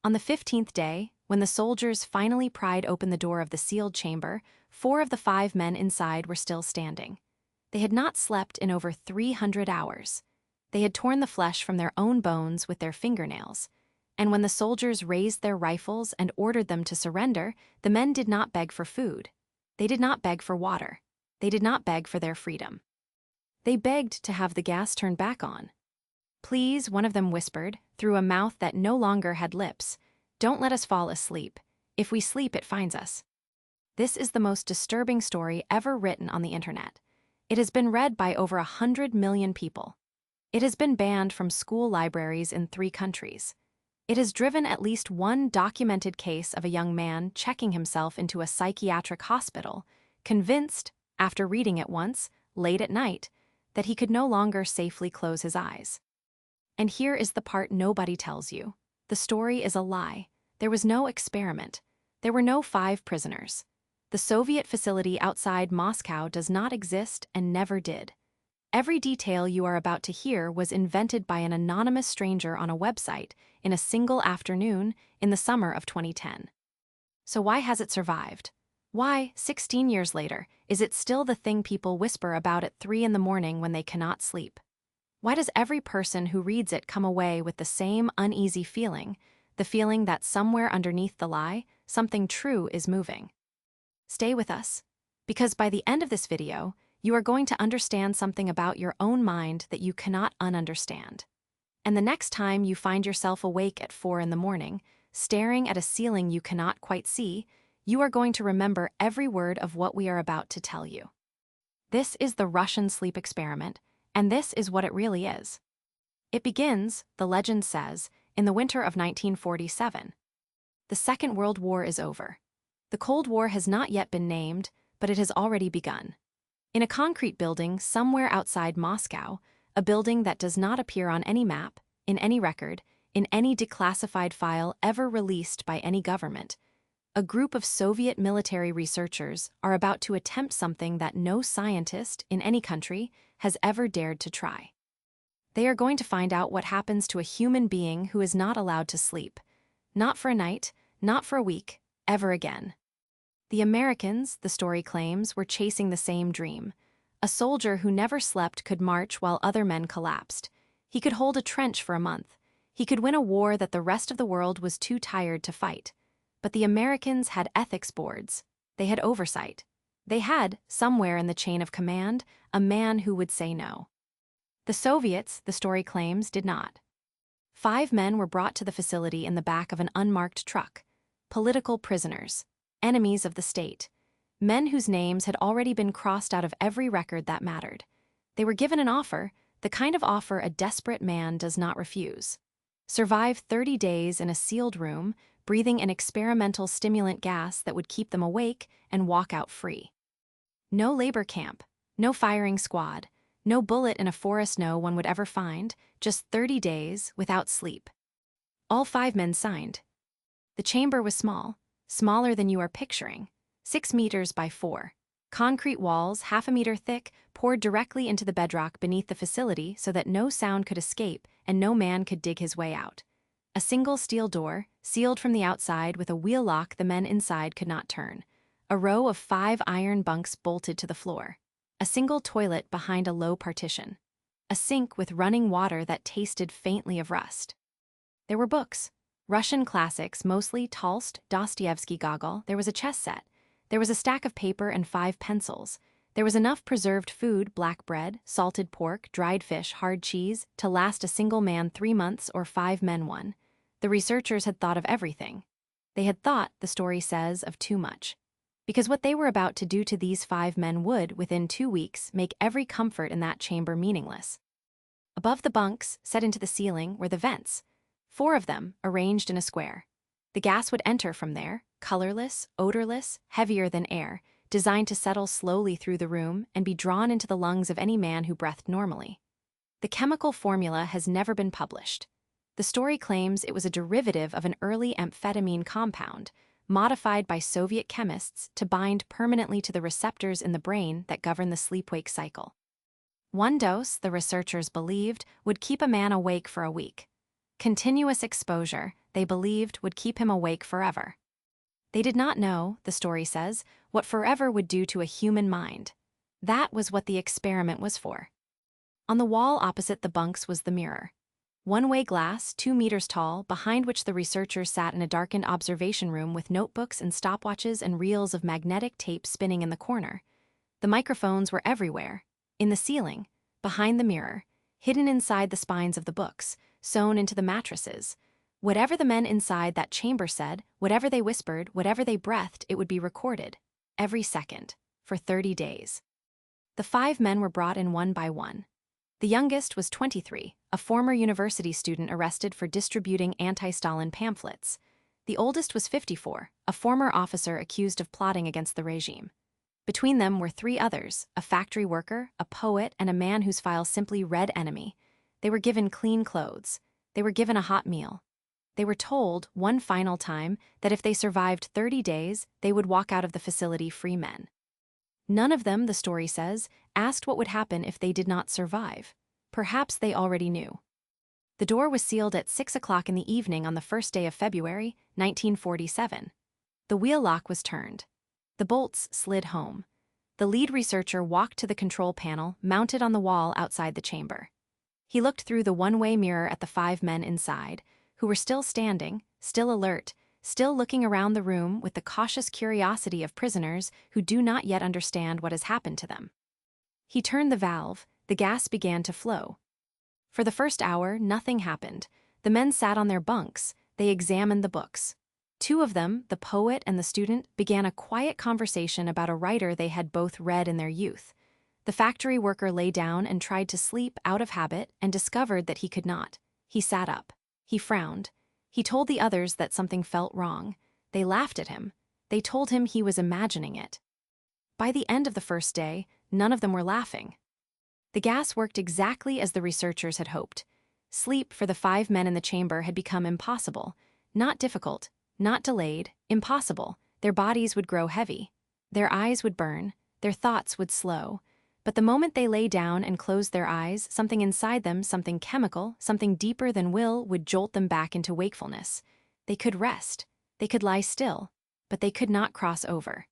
On the 15th day, when the soldiers finally pried open the door of the sealed chamber, 4 of the 5 men inside were still standing. They had not slept in over 300 hours. They had torn the flesh from their own bones with their fingernails. And when the soldiers raised their rifles and ordered them to surrender, the men did not beg for food. They did not beg for water. They did not beg for their freedom. They begged to have the gas turned back on. "Please," one of them whispered, through a mouth that no longer had lips, "don't let us fall asleep. If we sleep, it finds us." This is the most disturbing story ever written on the internet. It has been read by over 100 million people. It has been banned from school libraries in 3 countries. It has driven at least one documented case of a young man checking himself into a psychiatric hospital, convinced, after reading it once, late at night, that he could no longer safely close his eyes. And here is the part nobody tells you. The story is a lie. There was no experiment. There were no 5 prisoners. The Soviet facility outside Moscow does not exist and never did. Every detail you are about to hear was invented by an anonymous stranger on a website in a single afternoon in the summer of 2010. So why has it survived? Why, 16 years later, is it still the thing people whisper about at 3 in the morning when they cannot sleep? Why does every person who reads it come away with the same uneasy feeling, the feeling that somewhere underneath the lie, something true is moving? Stay with us, because by the end of this video, you are going to understand something about your own mind that you cannot ununderstand. And the next time you find yourself awake at 4 in the morning, staring at a ceiling you cannot quite see, you are going to remember every word of what we are about to tell you. This is the Russian sleep experiment, and this is what it really is. It begins, the legend says, in the winter of 1947. The Second World War is over. The Cold War has not yet been named, but it has already begun. In a concrete building somewhere outside Moscow, a building that does not appear on any map, in any record, in any declassified file ever released by any government, a group of Soviet military researchers are about to attempt something that no scientist in any country has ever dared to try. They are going to find out what happens to a human being who is not allowed to sleep, not for a night, not for a week, ever again. The Americans, the story claims, were chasing the same dream. A soldier who never slept could march while other men collapsed. He could hold a trench for a month. He could win a war that the rest of the world was too tired to fight. But the Americans had ethics boards. They had oversight. They had, somewhere in the chain of command, a man who would say no. The Soviets, the story claims, did not. 5 men were brought to the facility in the back of an unmarked truck. Political prisoners. Enemies of the state. Men whose names had already been crossed out of every record that mattered. They were given an offer, the kind of offer a desperate man does not refuse. Survive 30 days in a sealed room, breathing an experimental stimulant gas that would keep them awake and walk out free. No labor camp, no firing squad, no bullet in a forest no one would ever find, just 30 days without sleep. All 5 men signed. The chamber was small, smaller than you are picturing, 6 meters by 4. Concrete walls, half a meter thick, poured directly into the bedrock beneath the facility so that no sound could escape and no man could dig his way out. A single steel door, sealed from the outside with a wheel lock the men inside could not turn. A row of 5 iron bunks bolted to the floor. A single toilet behind a low partition. A sink with running water that tasted faintly of rust. There were books. Russian classics, mostly Tolstoy, Dostoevsky, Gogol. There was a chess set. There was a stack of paper and 5 pencils. There was enough preserved food, black bread, salted pork, dried fish, hard cheese, to last a single man 3 months or 5 men 1. The researchers had thought of everything. They had thought, the story says, of too much. Because what they were about to do to these 5 men would, within 2 weeks, make every comfort in that chamber meaningless. Above the bunks, set into the ceiling, were the vents. 4 of them, arranged in a square. The gas would enter from there, colorless, odorless, heavier than air, designed to settle slowly through the room and be drawn into the lungs of any man who breathed normally. The chemical formula has never been published. The story claims it was a derivative of an early amphetamine compound, modified by Soviet chemists to bind permanently to the receptors in the brain that govern the sleep-wake cycle. 1 dose, the researchers believed, would keep a man awake for a week. Continuous exposure, they believed, would keep him awake forever. They did not know, the story says, what forever would do to a human mind. That was what the experiment was for. On the wall opposite the bunks was the mirror. One-way glass, 2 meters tall, behind which the researchers sat in a darkened observation room with notebooks and stopwatches and reels of magnetic tape spinning in the corner. The microphones were everywhere, in the ceiling, behind the mirror, hidden inside the spines of the books, sewn into the mattresses. Whatever the men inside that chamber said, whatever they whispered, whatever they breathed, it would be recorded, every second, for 30 days. The 5 men were brought in one by one. The youngest was 23, a former university student arrested for distributing anti-Stalin pamphlets. The oldest was 54, a former officer accused of plotting against the regime. Between them were 3 others, a factory worker, a poet, and a man whose file simply read enemy. They were given clean clothes. They were given a hot meal. They were told, one final time, that if they survived 30 days, they would walk out of the facility free men. None of them, the story says, asked what would happen if they did not survive. Perhaps they already knew. The door was sealed at 6 o'clock in the evening on the first day of February, 1947. The wheel lock was turned. The bolts slid home. The lead researcher walked to the control panel mounted on the wall outside the chamber. He looked through the one-way mirror at the 5 men inside, who were still standing, still alert, still looking around the room with the cautious curiosity of prisoners who do not yet understand what has happened to them. He turned the valve. The gas began to flow. For the first hour, nothing happened. The men sat on their bunks. They examined the books. 2 of them, the poet and the student, began a quiet conversation about a writer they had both read in their youth. The factory worker lay down and tried to sleep out of habit and discovered that he could not. He sat up. He frowned. He told the others that something felt wrong. They laughed at him. They told him he was imagining it. By the end of the first day, none of them were laughing. The gas worked exactly as the researchers had hoped. Sleep for the 5 men in the chamber had become impossible. Not difficult, not delayed, impossible. Their bodies would grow heavy. Their eyes would burn. Their thoughts would slow. But the moment they lay down and closed their eyes, something inside them, something chemical, something deeper than will, would jolt them back into wakefulness. They could rest. They could lie still. But they could not cross over.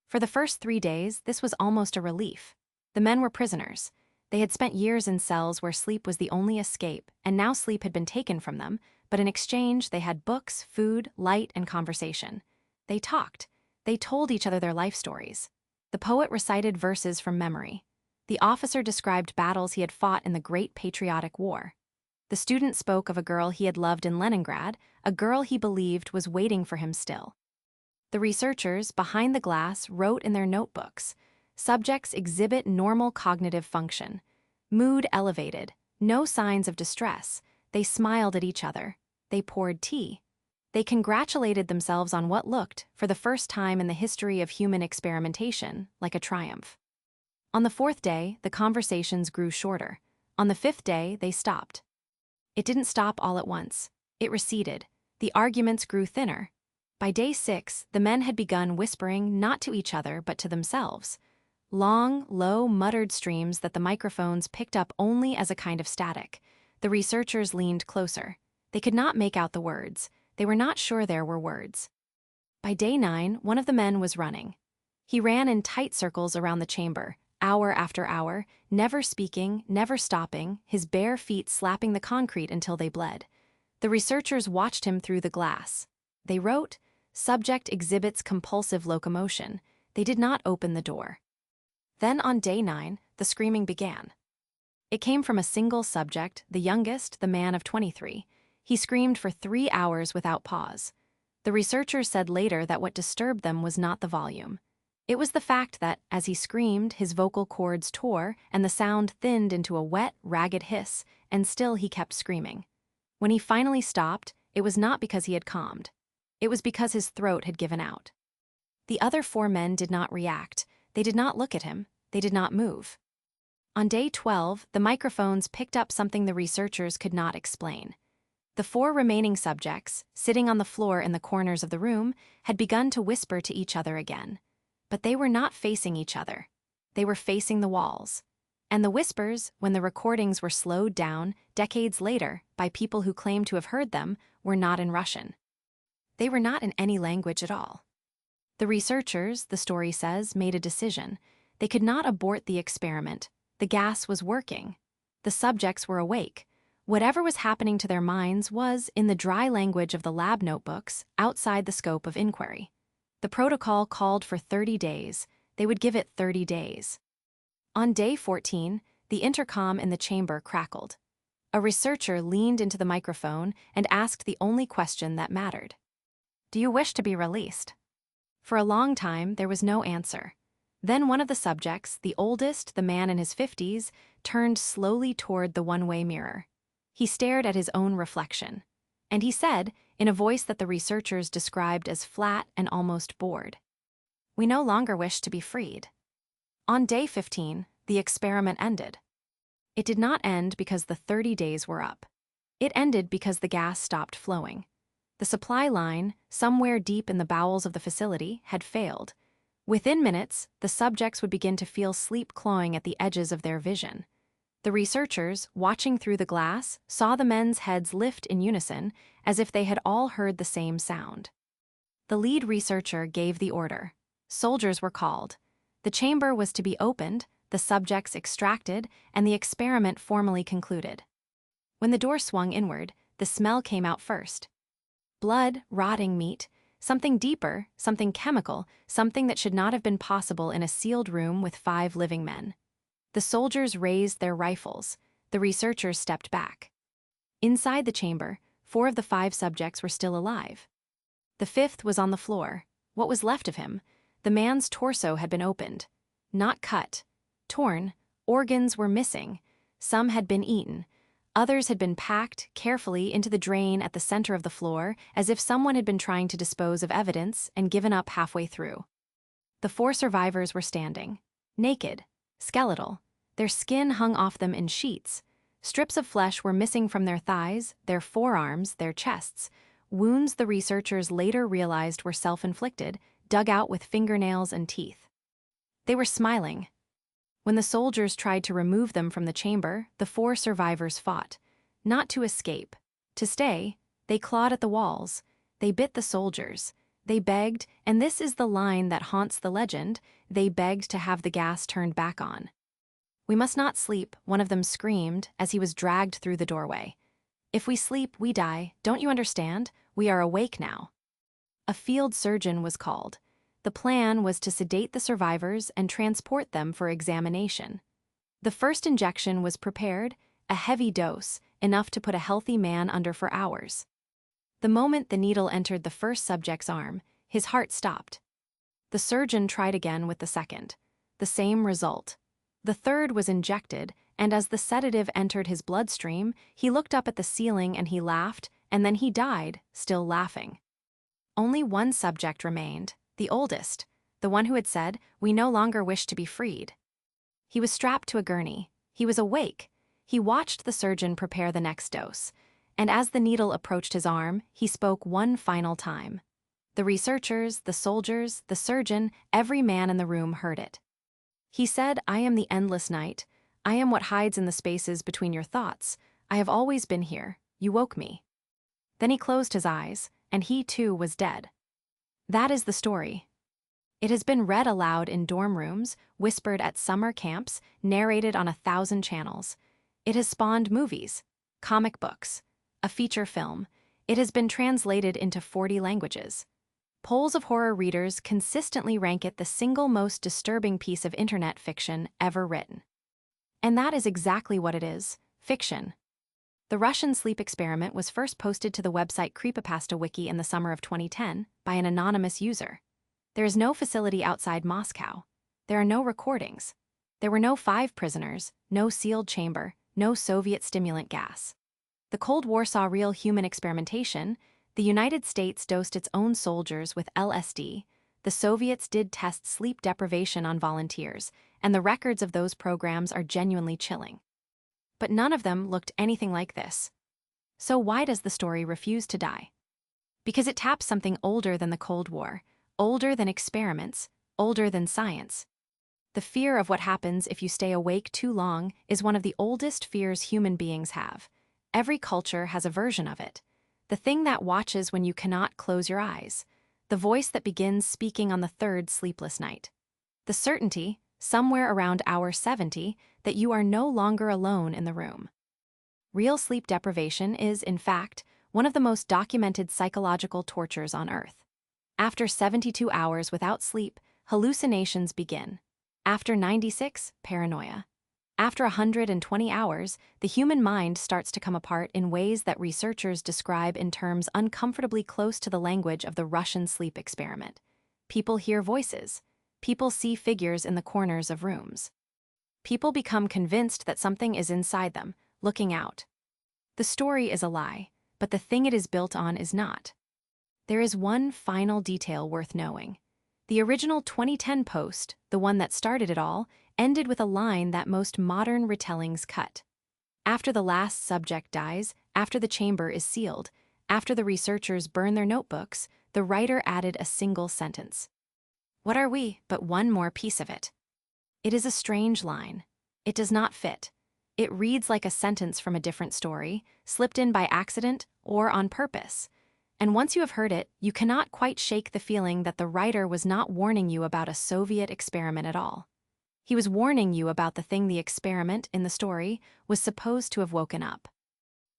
For the first 3 days, this was almost a relief. The men were prisoners. They had spent years in cells where sleep was the only escape, and now sleep had been taken from them, but in exchange they had books, food, light, and conversation. They talked. They told each other their life stories. The poet recited verses from memory. The officer described battles he had fought in the Great Patriotic War. The student spoke of a girl he had loved in Leningrad, a girl he believed was waiting for him still. The researchers, behind the glass, wrote in their notebooks. Subjects exhibit normal cognitive function. Mood elevated. No signs of distress. They smiled at each other. They poured tea. They congratulated themselves on what looked, for the first time in the history of human experimentation, like a triumph. On the 4th day, the conversations grew shorter. On the 5th day, they stopped. It didn't stop all at once. It receded. The arguments grew thinner. By day 6, the men had begun whispering not to each other but to themselves. Long, low, muttered streams that the microphones picked up only as a kind of static. The researchers leaned closer. They could not make out the words. They were not sure there were words. By day 9, one of the men was running. He ran in tight circles around the chamber, hour after hour, never speaking, never stopping, his bare feet slapping the concrete until they bled. The researchers watched him through the glass. They wrote, "Subject exhibits compulsive locomotion." They did not open the door. Then on day 9, the screaming began. It came from a single subject, the youngest, the man of 23. He screamed for 3 hours without pause. The researchers said later that what disturbed them was not the volume. It was the fact that, as he screamed, his vocal cords tore and the sound thinned into a wet, ragged hiss, and still he kept screaming. When he finally stopped, it was not because he had calmed. It was because his throat had given out. The other 4 men did not react. They did not look at him. They did not move. On day 12, the microphones picked up something the researchers could not explain. The 4 remaining subjects, sitting on the floor in the corners of the room, had begun to whisper to each other again. But they were not facing each other. They were facing the walls. And the whispers, when the recordings were slowed down decades later by people who claimed to have heard them, were not in Russian. They were not in any language at all. The researchers, the story says, made a decision. They could not abort the experiment. The gas was working. The subjects were awake. Whatever was happening to their minds was, in the dry language of the lab notebooks, outside the scope of inquiry. The protocol called for 30 days. They would give it 30 days. On day 14, the intercom in the chamber crackled. A researcher leaned into the microphone and asked the only question that mattered. "Do you wish to be released?" For a long time, there was no answer. Then one of the subjects, the oldest, the man in his 50s, turned slowly toward the one-way mirror. He stared at his own reflection. And he said, in a voice that the researchers described as flat and almost bored, "We no longer wish to be freed." On day 15, the experiment ended. It did not end because the 30 days were up. It ended because the gas stopped flowing. The supply line, somewhere deep in the bowels of the facility, had failed. Within minutes, the subjects would begin to feel sleep clawing at the edges of their vision. The researchers, watching through the glass, saw the men's heads lift in unison, as if they had all heard the same sound. The lead researcher gave the order. Soldiers were called. The chamber was to be opened, the subjects extracted, and the experiment formally concluded. When the door swung inward, the smell came out first. Blood, rotting meat, something deeper, something chemical, something that should not have been possible in a sealed room with 5 living men. The soldiers raised their rifles. The researchers stepped back. Inside the chamber, 4 of the 5 subjects were still alive. The 5th was on the floor. What was left of him? The man's torso had been opened. Not cut. Torn. Organs were missing. Some had been eaten. Others had been packed carefully into the drain at the center of the floor, as if someone had been trying to dispose of evidence and given up halfway through. The 4 survivors were standing. Naked. Skeletal. Their skin hung off them in sheets. Strips of flesh were missing from their thighs, their forearms, their chests. Wounds the researchers later realized were self-inflicted, dug out with fingernails and teeth. They were smiling. When the soldiers tried to remove them from the chamber, the 4 survivors fought. Not to escape. To stay. They clawed at the walls. They bit the soldiers. They begged, and this is the line that haunts the legend, they begged to have the gas turned back on. "We must not sleep," one of them screamed as he was dragged through the doorway. "If we sleep, we die. Don't you understand? We are awake now." A field surgeon was called. The plan was to sedate the survivors and transport them for examination. The first injection was prepared, a heavy dose, enough to put a healthy man under for hours. The moment the needle entered the first subject's arm, his heart stopped. The surgeon tried again with the second. The same result. The third was injected, and as the sedative entered his bloodstream, he looked up at the ceiling and he laughed, and then he died, still laughing. Only one subject remained. The oldest, the one who had said, "We no longer wish to be freed." He was strapped to a gurney. He was awake. He watched the surgeon prepare the next dose, and as the needle approached his arm, he spoke one final time. The researchers, the soldiers, the surgeon, every man in the room heard it. He said, "I am the endless night. I am what hides in the spaces between your thoughts. I have always been here. You woke me." Then he closed his eyes, and he too was dead. That is the story. It has been read aloud in dorm rooms, whispered at summer camps, narrated on 1,000 channels. It has spawned movies, comic books, a feature film. It has been translated into 40 languages. Polls of horror readers consistently rank it the single most disturbing piece of internet fiction ever written. And that is exactly what it is, fiction. The Russian sleep experiment was first posted to the website Creepypasta Wiki in the summer of 2010 by an anonymous user. There is no facility outside Moscow. There are no recordings. There were no 5 prisoners, no sealed chamber, no Soviet stimulant gas. The Cold War saw real human experimentation. The United States dosed its own soldiers with LSD. The Soviets did test sleep deprivation on volunteers, and the records of those programs are genuinely chilling. But none of them looked anything like this. So why does the story refuse to die? Because it taps something older than the Cold War, older than experiments, older than science. The fear of what happens if you stay awake too long is one of the oldest fears human beings have. Every culture has a version of it. The thing that watches when you cannot close your eyes. The voice that begins speaking on the third sleepless night. The certainty, somewhere around hour 70, that you are no longer alone in the room. Real sleep deprivation is, in fact, one of the most documented psychological tortures on Earth. After 72 hours without sleep, hallucinations begin. After 96, paranoia. After 120 hours, the human mind starts to come apart in ways that researchers describe in terms uncomfortably close to the language of the Russian sleep experiment. People hear voices. People see figures in the corners of rooms. People become convinced that something is inside them, looking out. The story is a lie, but the thing it is built on is not. There is one final detail worth knowing. The original 2010 post, the one that started it all, ended with a line that most modern retellings cut. After the last subject dies, after the chamber is sealed, after the researchers burn their notebooks, the writer added a single sentence. What are we but one more piece of it? It is a strange line. It does not fit. It reads like a sentence from a different story, slipped in by accident or on purpose. And once you have heard it, you cannot quite shake the feeling that the writer was not warning you about a Soviet experiment at all. He was warning you about the thing the experiment, in the story, was supposed to have woken up.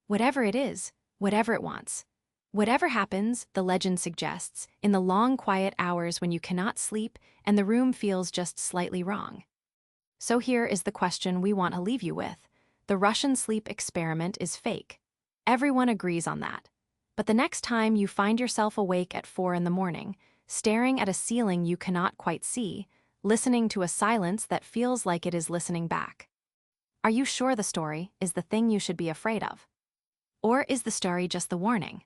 Whatever it is, whatever it wants. Whatever happens, the legend suggests, in the long quiet hours when you cannot sleep and the room feels just slightly wrong. So here is the question we want to leave you with. The Russian sleep experiment is fake. Everyone agrees on that. But the next time you find yourself awake at 4 in the morning, staring at a ceiling you cannot quite see, listening to a silence that feels like it is listening back. Are you sure the story is the thing you should be afraid of? Or is the story just the warning?